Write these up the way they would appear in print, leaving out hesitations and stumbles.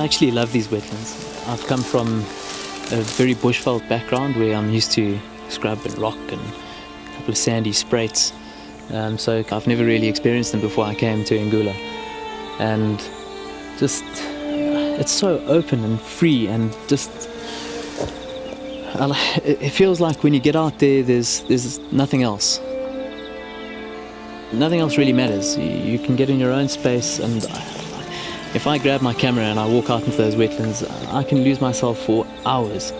actually love these wetlands. I've come from a very bushveld background where I'm used to scrub and rock and a couple of sandy spraits. So I've never really experienced them before I came to Ingula. And just, it's so open and free, and just, it feels like when you get out there, there's nothing else. Nothing else really matters. You can get in your own space, and if I grab my camera and I walk out into those wetlands, I can lose myself for hours.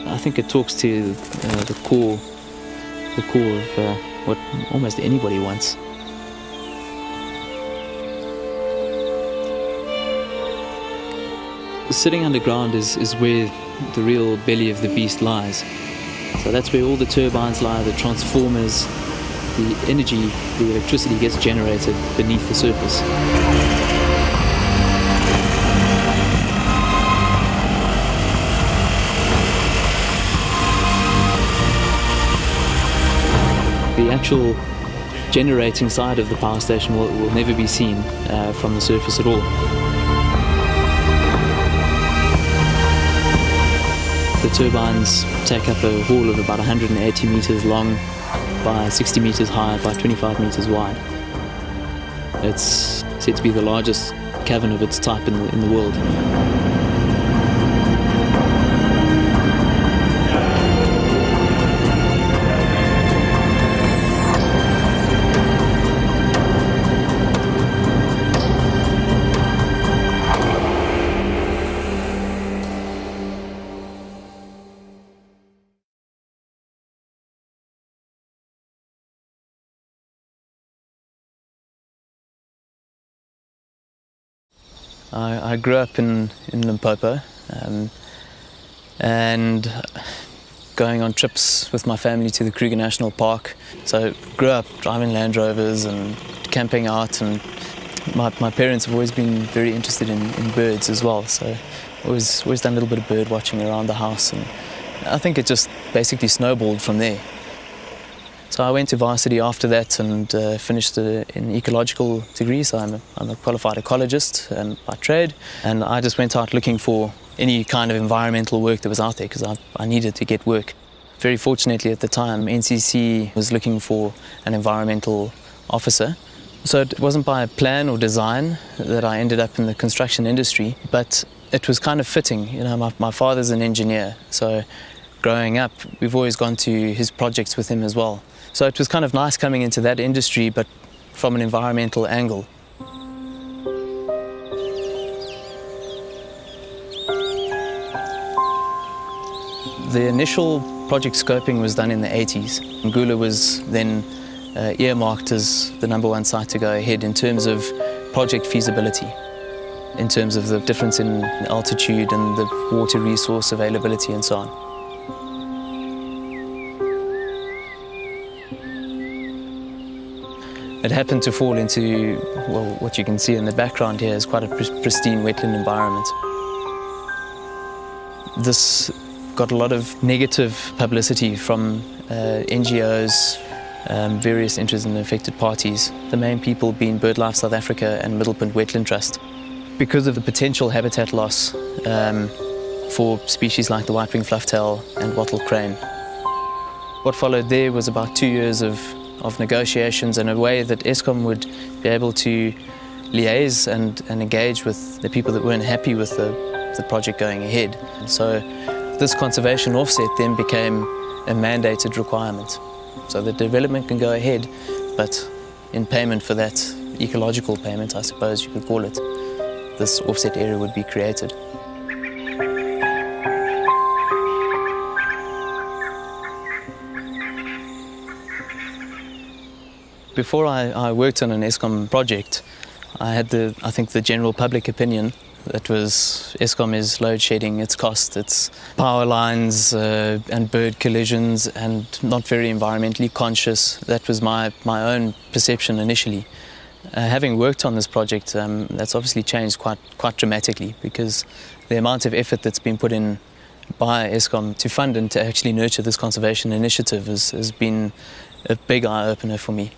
I think it talks to the core of what almost anybody wants. Sitting underground is where the real belly of the beast lies. So that's where all the turbines lie, the transformers, the energy, the electricity gets generated beneath the surface. The actual generating side of the power station will never be seen from the surface at all. The turbines take up a hall of about 180 meters long by 60 meters high by 25 meters wide. It's said to be the largest cavern of its type in the world. I grew up in Limpopo, and going on trips with my family to the Kruger National Park. So grew up driving Land Rovers and camping out, and my parents have always been very interested in birds as well. So always done a little bit of bird watching around the house, and I think it just basically snowballed from there. So I went to varsity after that and finished an ecological degree, so I'm a qualified ecologist by trade, and I just went out looking for any kind of environmental work that was out there because I needed to get work. Very fortunately at the time, NCC was looking for an environmental officer. So it wasn't by plan or design that I ended up in the construction industry, but it was kind of fitting. You know, my father's an engineer, so growing up, we've always gone to his projects with him as well. So it was kind of nice coming into that industry, but from an environmental angle. The initial project scoping was done in the 80s. Ingula was then earmarked as the #1 site to go ahead in terms of project feasibility, in terms of the difference in altitude and the water resource availability and so on. It happened to fall into, well, what you can see in the background here is quite a pristine wetland environment. This got a lot of negative publicity from NGOs, various interested and affected parties, the main people being BirdLife South Africa and Middelpunt Wetland Trust, because of the potential habitat loss for species like the white-winged flufftail and wattle crane. What followed there was about 2 years of negotiations in a way that Eskom would be able to liaise and engage with the people that weren't happy with the project going ahead. So this conservation offset then became a mandated requirement. So the development can go ahead, but in payment for that ecological payment, I suppose you could call it, this offset area would be created. Before I worked on an Eskom project, I had I think the general public opinion that was Eskom is load shedding its cost, its power lines and bird collisions, and not very environmentally conscious. That was my own perception initially. Having worked on this project, that's obviously changed quite dramatically, because the amount of effort that's been put in by Eskom to fund and to actually nurture this conservation initiative has been a big eye-opener for me.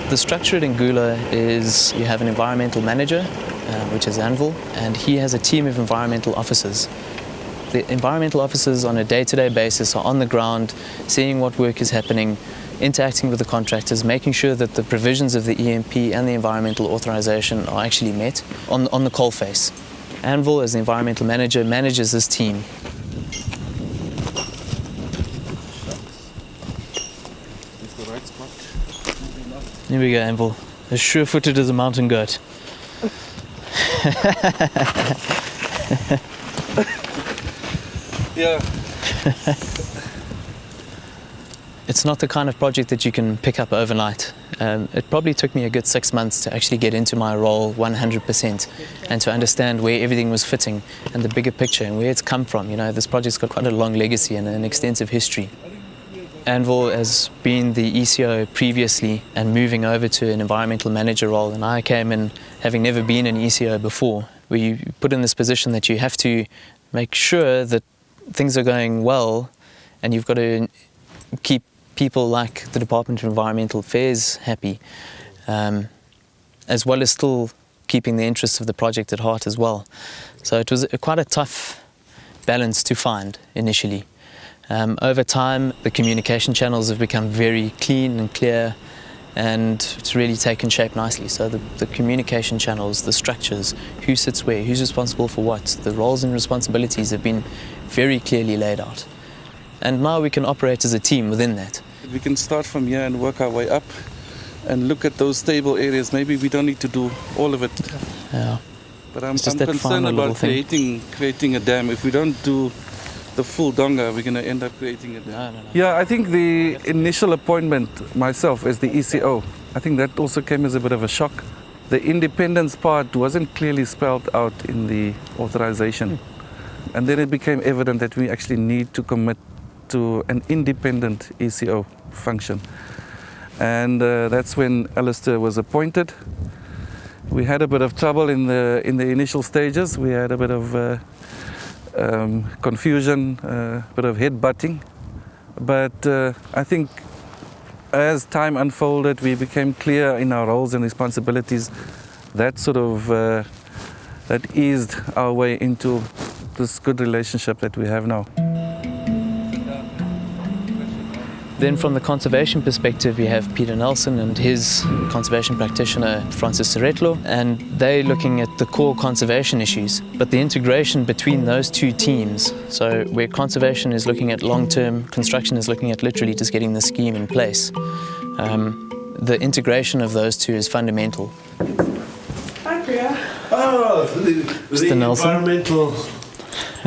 The structure at Ingula is you have an environmental manager, which is Anvil, and he has a team of environmental officers. The environmental officers on a day-to-day basis are on the ground, seeing what work is happening, interacting with the contractors, making sure that the provisions of the EMP and the environmental authorization are actually met on the coalface. Anvil, as the environmental manager, manages this team. Here we go, Anvil. As sure-footed as a mountain goat. Yeah. It's not the kind of project that you can pick up overnight. It probably took me a good 6 months to actually get into my role 100% and to understand where everything was fitting and the bigger picture and where it's come from. You know, this project's got quite a long legacy and an extensive history. Anvil has been the ECO previously and moving over to an environmental manager role, and I came in having never been an ECO before, where you put in this position that you have to make sure that things are going well, and you've got to keep people like the Department of Environmental Affairs happy, as well as still keeping the interests of the project at heart as well. So it was quite a tough balance to find initially. Over time, the communication channels have become very clean and clear, and it's really taken shape nicely. So the communication channels, the structures, who sits where, who's responsible for what, the roles and responsibilities have been very clearly laid out. And now we can operate as a team within that. We can start from here and work our way up and look at those stable areas. Maybe we don't need to do all of it. Yeah. But I'm concerned about creating a dam. If we don't do the full donga, we're going to end up creating a dam. No. Yeah, I think the initial appointment myself as the ECO, I think that also came as a bit of a shock. The independence part wasn't clearly spelled out in the authorization. And then it became evident that we actually need to commit to an independent ECO function. And that's when Alastair was appointed. We had a bit of trouble in the initial stages. We had a bit of confusion, a bit of head-butting. But I think as time unfolded, we became clear in our roles and responsibilities. That sort of that eased our way into this good relationship that we have now. Then from the conservation perspective, we have Peter Nelson and his conservation practitioner, Francis Seretlo, and they're looking at the core conservation issues. But the integration between those two teams, so where conservation is looking at long-term, construction is looking at literally just getting the scheme in place, the integration of those two is fundamental. Hi, Priya. Oh, the environmental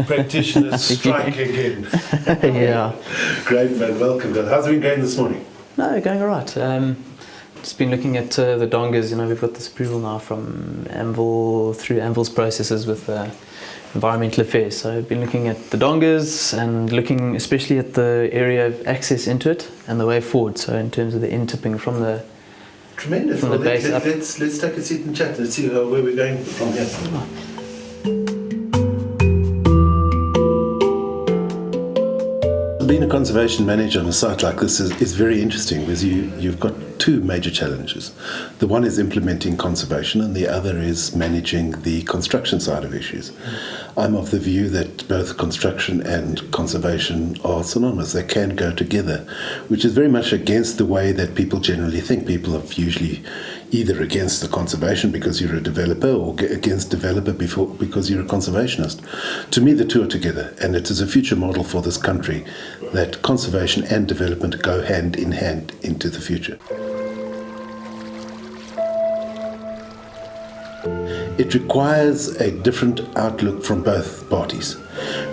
practitioners strike again. Yeah. Great, man. Welcome. How's it been going this morning? No, going all right. Just been looking at the dongas. You know, we've got this approval now from Anvil through Anvil's processes with environmental affairs. So I've been looking at the dongas and looking especially at the area of access into it and the way forward. So in terms of the in-tipping from the tremendous. From the base up. Let's take a seat and chat and see where we're going from here. Being a conservation manager on a site like this is very interesting because you've got two major challenges. The one is implementing conservation and the other is managing the construction side of issues. I'm of the view that both construction and conservation are synonymous. They can go together, which is very much against the way that people generally think. People are usually either against the conservation because you're a developer or against developer because you're a conservationist. To me, the two are together, and it is a future model for this country that conservation and development go hand in hand into the future. it requires a different outlook from both parties.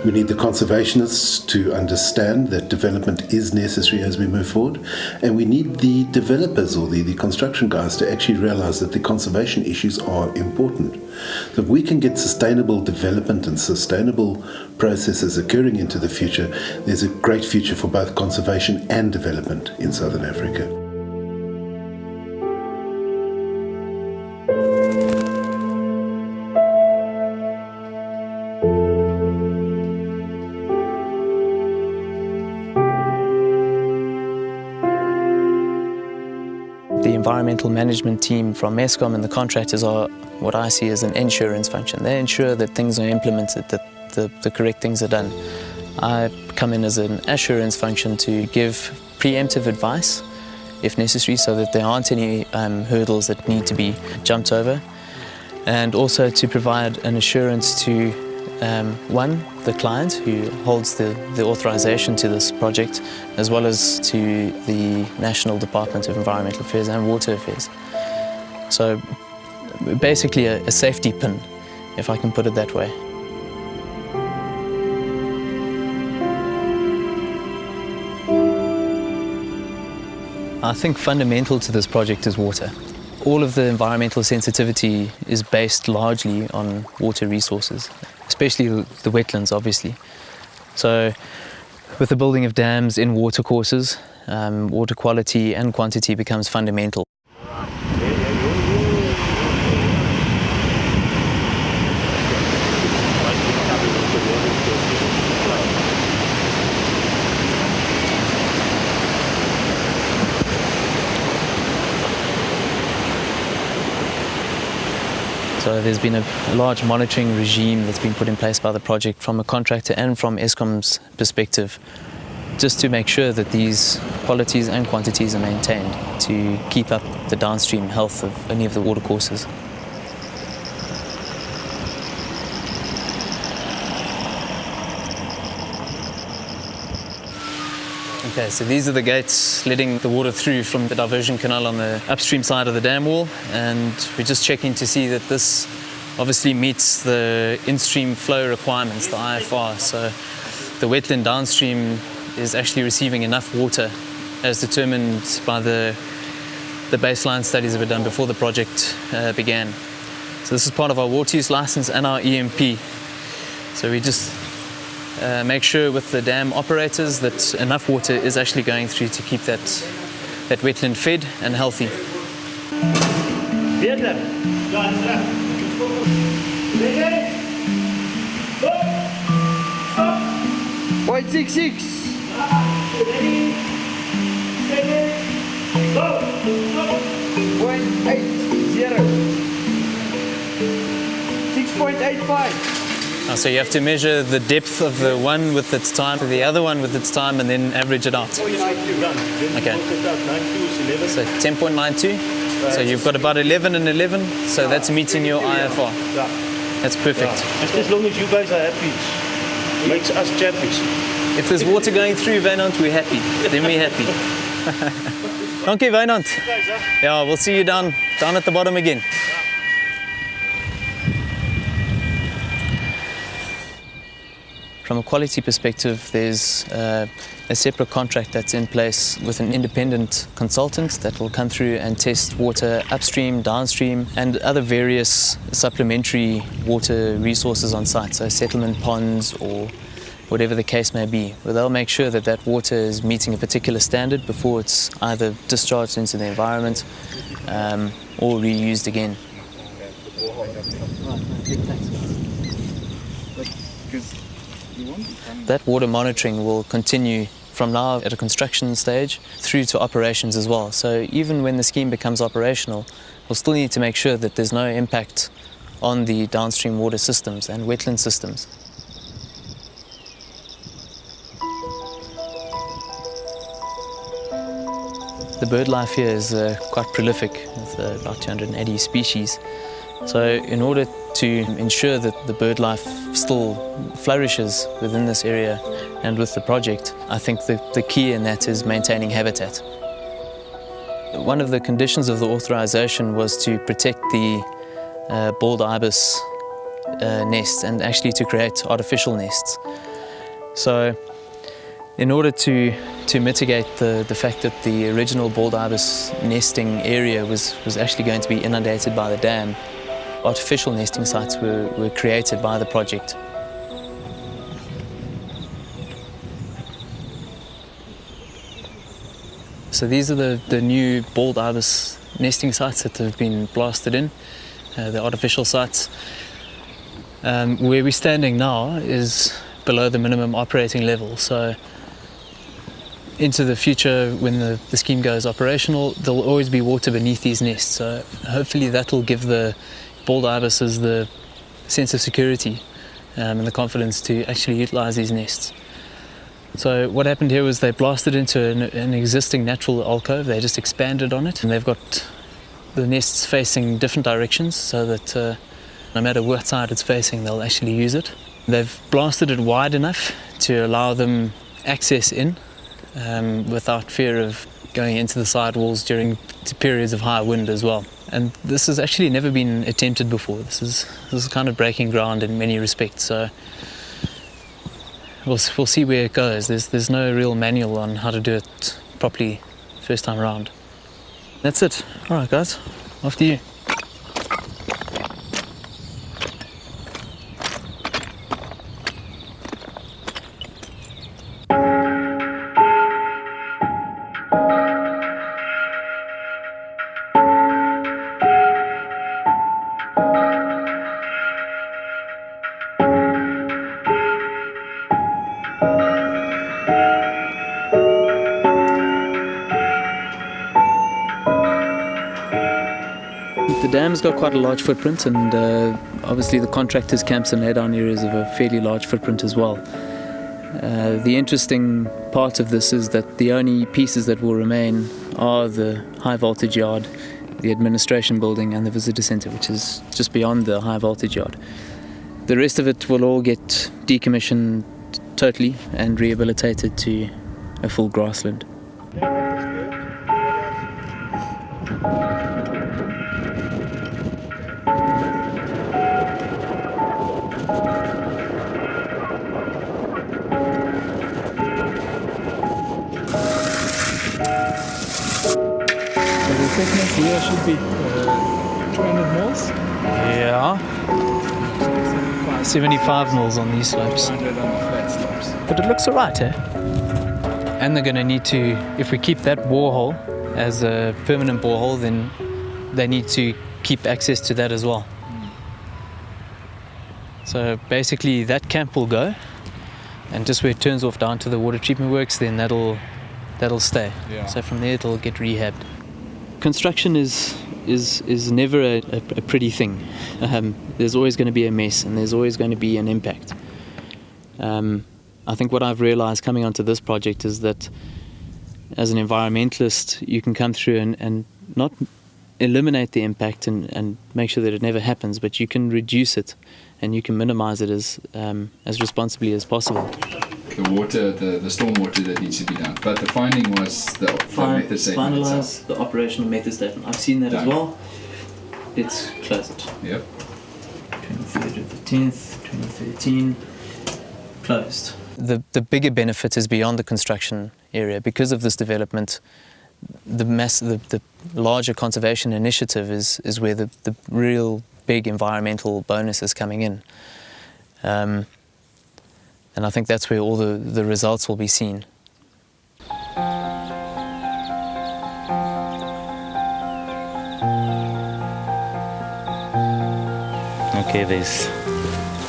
We need the conservationists to understand that development is necessary as we move forward, and we need the developers or the construction guys to actually realize that the conservation issues are important. So if we can get sustainable development and sustainable processes occurring into the future, there's a great future for both conservation and development in Southern Africa. The environmental management team from Eskom and the contractors are what I see as an insurance function. They ensure that things are implemented, that the correct things are done. I come in as an assurance function to give preemptive advice if necessary, so that there aren't any hurdles that need to be jumped over, and also to provide an assurance to one, the client who holds the authorization to this project, as well as to the National Department of Environmental Affairs and Water Affairs. So basically a safety pin, if I can put it that way. I think fundamental to this project is water. All of the environmental sensitivity is based largely on water resources, especially the wetlands, obviously. So with the building of dams in watercourses, water quality and quantity becomes fundamental. So there's been a large monitoring regime that's been put in place by the project from a contractor and from Eskom's perspective, just to make sure that these qualities and quantities are maintained to keep up the downstream health of any of the watercourses. Okay, so these are the gates letting the water through from the diversion canal on the upstream side of the dam wall, and we're just checking to see that this obviously meets the in-stream flow requirements, the IFR. So the wetland downstream is actually receiving enough water as determined by the baseline studies that were done before the project began. So this is part of our water use license and our EMP. So we just make sure with the dam operators that enough water is actually going through to keep that wetland fed and healthy. Point 66. Point 80. 6.85. So you have to measure the depth of the one with its time to the other one with its time and then average it out. Okay. So 10.92. So you've got about 11 and 11. So that's meeting your IFR. That's perfect. As long as you guys are happy, it makes us champions. If there's water going through Wynand, we're happy. Then we're happy. Dankie Wynand. Yeah, we'll see you down at the bottom again. From a quality perspective, there's a separate contract that's in place with an independent consultant that will come through and test water upstream, downstream, and other various supplementary water resources on site, so settlement ponds or whatever the case may be, where they'll make sure that that water is meeting a particular standard before it's either discharged into the environment or reused again. That water monitoring will continue from now at a construction stage through to operations as well. So even when the scheme becomes operational, we'll still need to make sure that there's no impact on the downstream water systems and wetland systems. The bird life here is quite prolific, with about 280 species. So in order to ensure that the bird life still flourishes within this area and with the project, I think the key in that is maintaining habitat. One of the conditions of the authorization was to protect the bald ibis nests and actually to create artificial nests. So in order to mitigate the fact that the original bald ibis nesting area was actually going to be inundated by the dam, artificial nesting sites were created by the project. So these are the new bald ibis nesting sites that have been blasted in, the artificial sites. Where we're standing now is below the minimum operating level. So into the future, when the scheme goes operational, there'll always be water beneath these nests. So hopefully that will give the bald ibises the sense of security and the confidence to actually utilize these nests. So what happened here was they blasted into an existing natural alcove. They just expanded on it, and they've got the nests facing different directions so that no matter what side it's facing, they'll actually use it. They've blasted it wide enough to allow them access in without fear of going into the sidewalls during periods of high wind as well. And this has actually never been attempted before. This is kind of breaking ground in many respects. So we'll see where it goes. There's no real manual on how to do it properly first time around. That's it. All right, guys, after you. The dam's got quite a large footprint, and obviously the contractors' camps and laydown areas have a fairly large footprint as well. The interesting part of this is that the only pieces that will remain are the high voltage yard, the administration building and the visitor centre, which is just beyond the high voltage yard. The rest of it will all get decommissioned totally and rehabilitated to a full grassland. The thickness here should be 200 mils. Yeah. 75 mils on these slopes. 100 on the flat slopes. But it looks alright, eh? And they're going to need to, if we keep that borehole as a permanent borehole, then they need to keep access to that as well. So basically that camp will go, and just where it turns off down to the water treatment works, then that'll stay. Yeah. So from there it'll get rehabbed. Construction is never a pretty thing. There's always going to be a mess, and there's always going to be an impact. I think what I've realized coming onto this project is that as an environmentalist, you can come through and not eliminate the impact and make sure that it never happens, but you can reduce it and you can minimize it as responsibly as possible. The water, the storm water that needs to be done. But the finding was the method statement Finalize itself. the operational method statement. I've seen that Done. as well. Let's close it. Yep. 23rd of the 10th, 2013, closed. The bigger benefit is beyond the construction area. Because of this development, the larger conservation initiative is where the real big environmental bonus is coming in. And I think that's where all the results will be seen. Okay, there's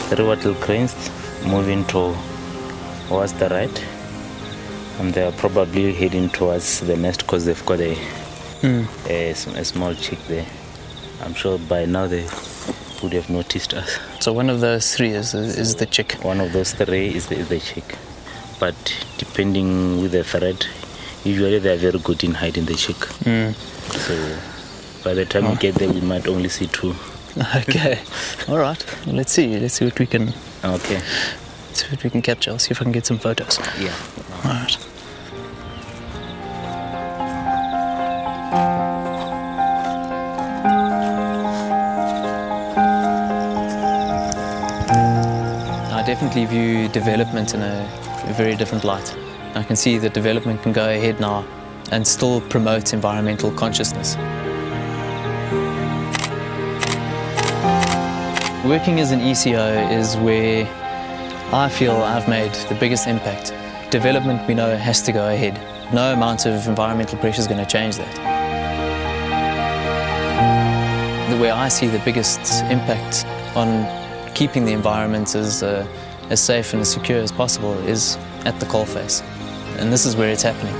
3 wattle cranes moving towards the right, and they are probably heading towards the nest because they've got a small chick there. I'm sure by now they would have noticed us. So one of those 3 is the chick. One of those 3 is the chick, but depending with the threat, usually they are very good in hiding the chick. So by the time we get there, we might only see 2. Okay, all right. Well, let's see what we can. Okay. Let's see what we can capture. I'll see if I can get some photos. Yeah. All right. definitely view development in a very different light. I can see that development can go ahead now and still promote environmental consciousness. Working as an ECO is where I feel I've made the biggest impact. Development, we know, has to go ahead. No amount of environmental pressure is going to change that. The way I see the biggest impact on keeping the environment as safe and as secure as possible is at the coalface. And this is where it's happening.